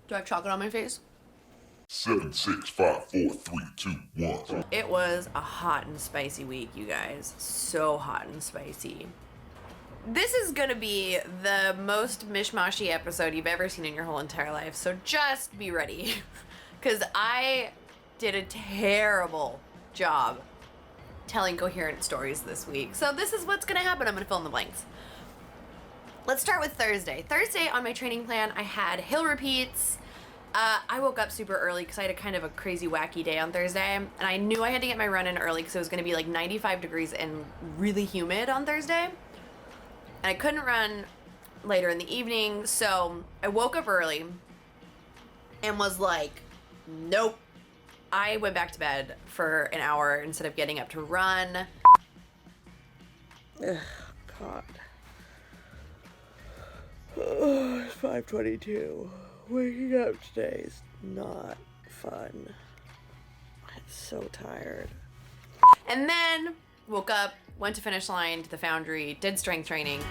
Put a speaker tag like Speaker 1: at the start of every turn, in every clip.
Speaker 1: Do I have chocolate on my face?
Speaker 2: 7, 6, 5, 4, 3, 2, 1.
Speaker 1: It was a hot and spicy week, you guys. So hot and spicy. This is gonna be the most mishmashy episode you've ever seen in your whole entire life, so just be ready. Because I did a terrible job telling coherent stories this week. So this is what's gonna happen. I'm gonna fill in the blanks. Let's start with Thursday. Thursday on my training plan, I had hill repeats. I woke up super early because I had a kind of a crazy wacky day on Thursday, and I knew I had to get my run in early because it was going to be like 95 degrees and really humid on Thursday, and I couldn't run later in the evening, so I woke up early and was like, nope. I went back to bed for an hour instead of getting up to run. Ugh, God. Oh, it's 5:22. Waking up today is not fun. I'm so tired. And then woke up, went to finish line to the Foundry, did strength training.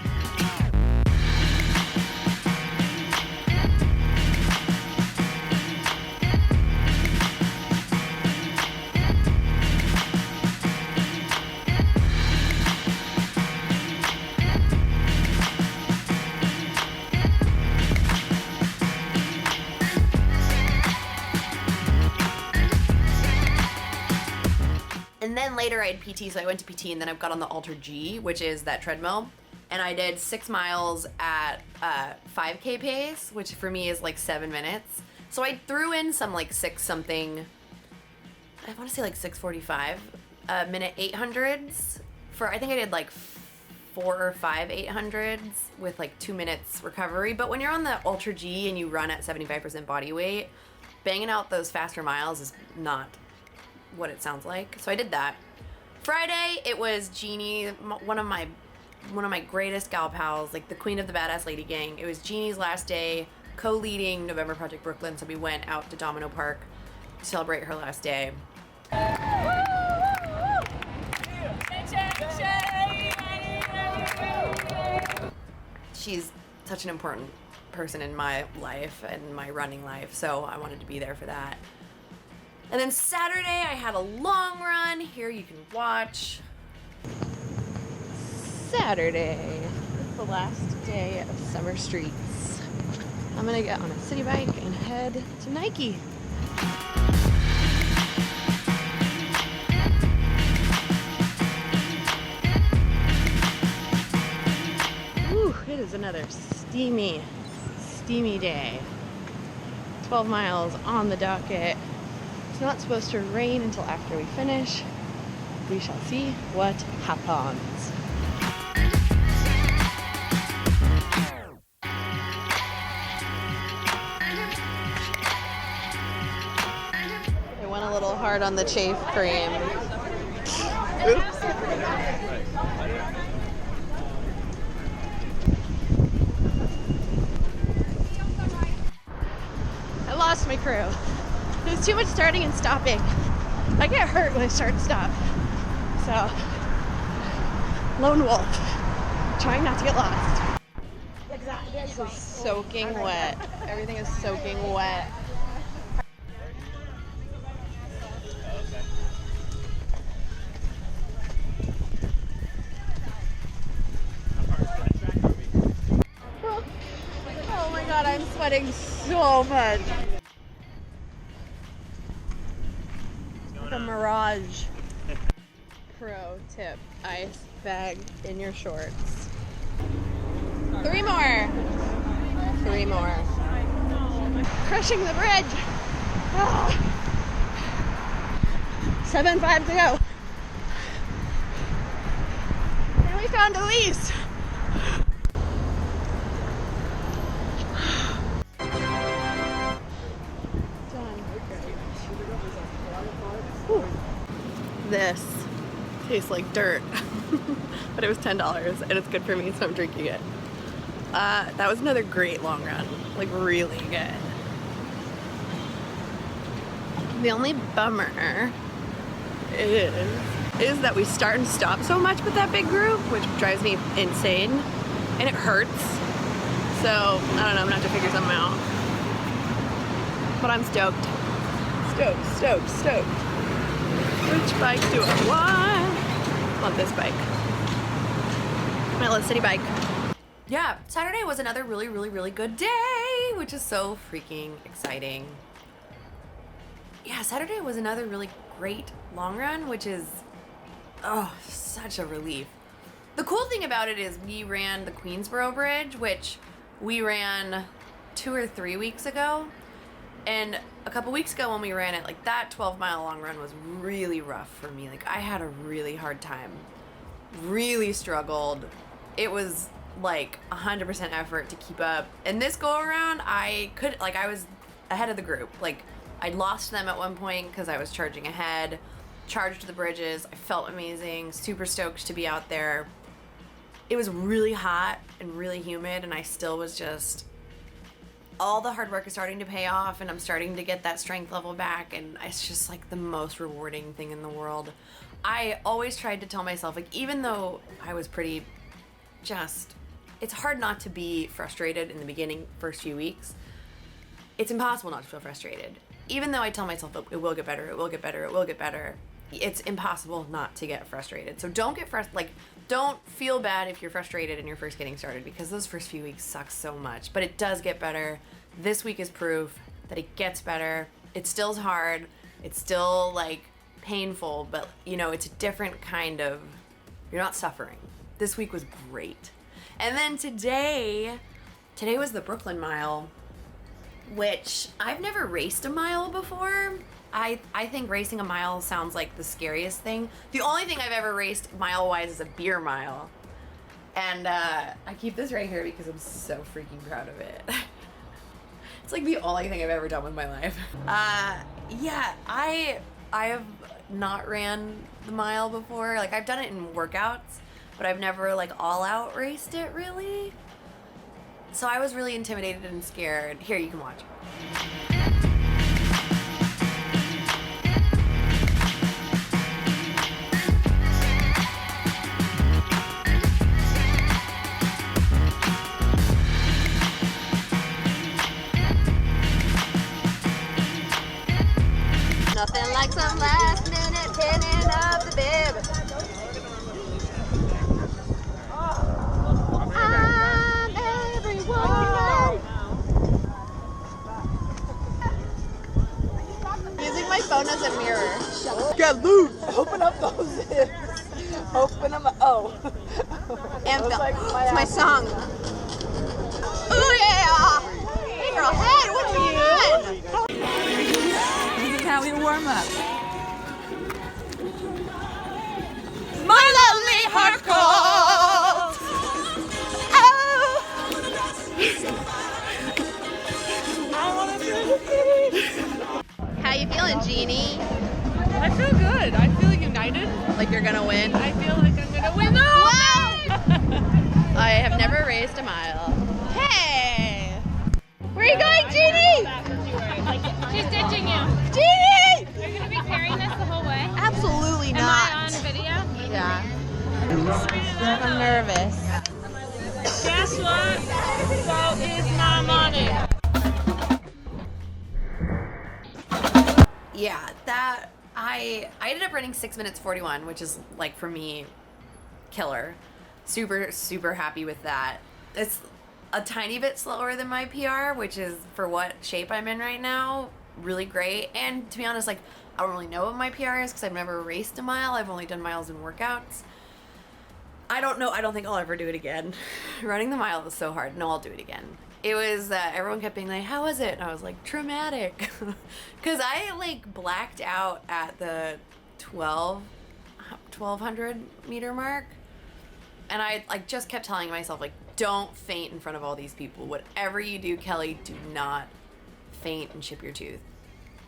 Speaker 1: And then later I had PT, so I went to PT, and then I got on the Alter G, which is that treadmill, and I did 6 miles at 5K pace, which for me is like 7 minutes. So I threw in some like 6 something, I want to say like 6:45 minute 800s for, I think I did like 4 or 5 800s with like 2 minutes recovery. But when you're on the Alter G and you run at 75% body weight, banging out those faster miles is not what it sounds like. So I did that. Friday, it was Jeannie, one of my greatest gal pals, like the queen of the badass lady gang. It was Jeannie's last day, co-leading November Project Brooklyn, so we went out to Domino Park to celebrate her last day. She's such an important person in my life and my running life, so I wanted to be there for that. And then Saturday, I had a long run. Here you can watch. Saturday is the last day of summer streets. I'm gonna get on a city bike and head to Nike. Whew, it is another steamy day. 12 miles on the docket. It's not supposed to rain until after we finish. We shall see what happens. I went a little hard on the chafe frame. Oops. I lost my crew. There's too much starting and stopping. I get hurt when I start and stop. So, lone wolf, trying not to get lost. This is soaking wet. Everything is soaking wet. Oh my God, I'm sweating so much. The Mirage. Pro tip, ice bag in your shorts. 3 more. 3 more. Crushing the bridge. Oh. 7:05 to go. And we found Elise. This tastes like dirt, but it was $10 and it's good for me, so I'm drinking it. That was another great long run, like really good. The only bummer is that we start and stop so much with that big group, which drives me insane, and it hurts. So I don't know, I'm gonna have to figure something out. but I'm stoked. Stoked. Which bike do I want? Love this bike. My Love City bike. Yeah, Saturday was another really good day, which is so freaking exciting. Yeah, Saturday was another really great long run, which is, oh, such a relief. The cool thing about it is we ran the Queensboro Bridge, which we ran 2 or 3 weeks ago. And a couple weeks ago when we ran it, like that 12-mile long run was really rough for me. Like I had a really hard time. Really struggled. It was like 100% effort to keep up. And this go around, I was ahead of the group. Like I lost them at one point because I was charging ahead, charged the bridges. I felt amazing, super stoked to be out there. It was really hot and really humid, and I still was just, all the hard work is starting to pay off, and I'm starting to get that strength level back, and it's just like the most rewarding thing in the world. I always tried to tell myself, like, even though I was pretty it's hard not to be frustrated in the beginning, first few weeks. It's impossible not to feel frustrated. Even though I tell myself it will get better, it will get better, it will get better, it's impossible not to get frustrated. So don't get don't feel bad if you're frustrated and you're first getting started, because those first few weeks suck so much. But it does get better. This week is proof that it gets better. It still's hard. It's still like painful, but you know, it's a different kind of, you're not suffering. This week was great. And then today was the Brooklyn Mile, which I've never raced a mile before. I think racing a mile sounds like the scariest thing. The only thing I've ever raced mile-wise is a beer mile. And I keep this right here because I'm so freaking proud of it. It's like the only thing I've ever done with my life. Yeah, I have not ran the mile before. Like I've done it in workouts, but I've never like all out raced it really. So I was really intimidated and scared. Here, you can watch. Nothing like some last minute pinning of the bib. I'm everyone. Using my phone as a mirror.
Speaker 3: Get loose! Open up those zips. Open them up. Oh.
Speaker 1: Anthem.
Speaker 3: Like
Speaker 1: it's my song. Oh yeah! Hey girl, hey, what's going on?
Speaker 3: This is how we warm up.
Speaker 1: My lonely heart calls. Oh. How you feeling, Jeannie?
Speaker 3: I feel good. I feel united.
Speaker 1: Like you're gonna win?
Speaker 3: I feel like I'm gonna win the whole thing.
Speaker 1: I have never raced a mile. Hey! Where are you going, Jeannie?
Speaker 4: She's ditching you.
Speaker 1: Jeannie!
Speaker 4: Are you going to be carrying this the whole way?
Speaker 1: Absolutely
Speaker 4: Am
Speaker 1: not.
Speaker 4: I on video?
Speaker 1: Yeah. I'm nervous.
Speaker 4: Guess what? So is my money.
Speaker 1: Yeah, that I ended up running 6 minutes 41, which is like for me killer. Super happy with that. It's a tiny bit slower than my PR, which is for what shape I'm in right now, really great. And to be honest, like I don't really know what my PR is because I've never raced a mile. I've only done miles in workouts. I don't know. I don't think I'll ever do it again. Running the mile was so hard. No, I'll do it again. It was, everyone kept being like, how was it? And I was like, traumatic. Because I like blacked out at the 1200 meter mark. And I like just kept telling myself, like, don't faint in front of all these people. Whatever you do, Kelly, do not faint and chip your tooth.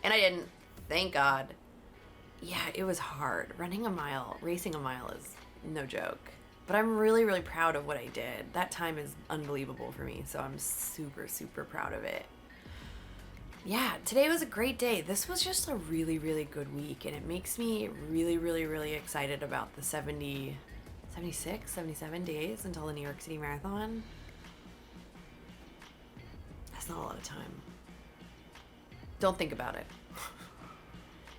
Speaker 1: And I didn't, thank God. Yeah, it was hard. Running a mile, racing a mile is no joke. But I'm really proud of what I did. That time is unbelievable for me, so I'm super proud of it. Yeah, today was a great day. This was just a really good week, and it makes me really excited about the 76, 77 days until the New York City Marathon. That's not a lot of time. Don't think about it.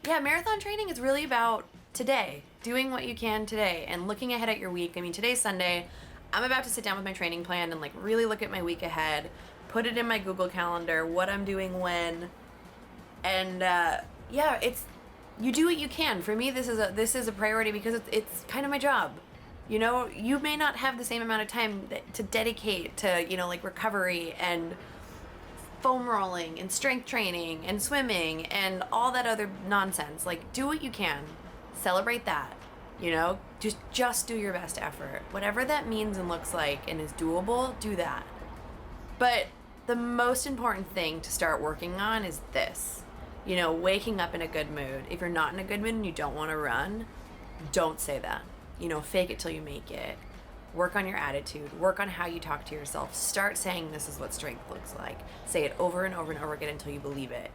Speaker 1: Yeah, marathon training is really about today, doing what you can today and looking ahead at your week. I mean, today's Sunday. I'm about to sit down with my training plan and like really look at my week ahead, put it in my Google Calendar, what I'm doing when. And yeah, it's, you do what you can. For me, this is a priority because it's kind of my job. You know, you may not have the same amount of time to dedicate to, you know, like recovery and foam rolling and strength training and swimming and all that other nonsense. Like, do what you can. Celebrate that. You know, just do your best effort. Whatever that means and looks like and is doable, do that. But the most important thing to start working on is this. You know, waking up in a good mood. If you're not in a good mood and you don't want to run, don't say that. You know, fake it till you make it. Work on your attitude. Work on how you talk to yourself. Start saying this is what strength looks like. Say it over and over and over again until you believe it.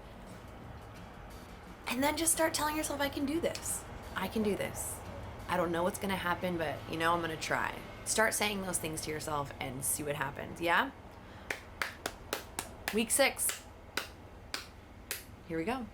Speaker 1: And then just start telling yourself, I can do this. I can do this. I don't know what's going to happen, but, you know, I'm going to try. Start saying those things to yourself and see what happens, yeah? Week 6. Here we go.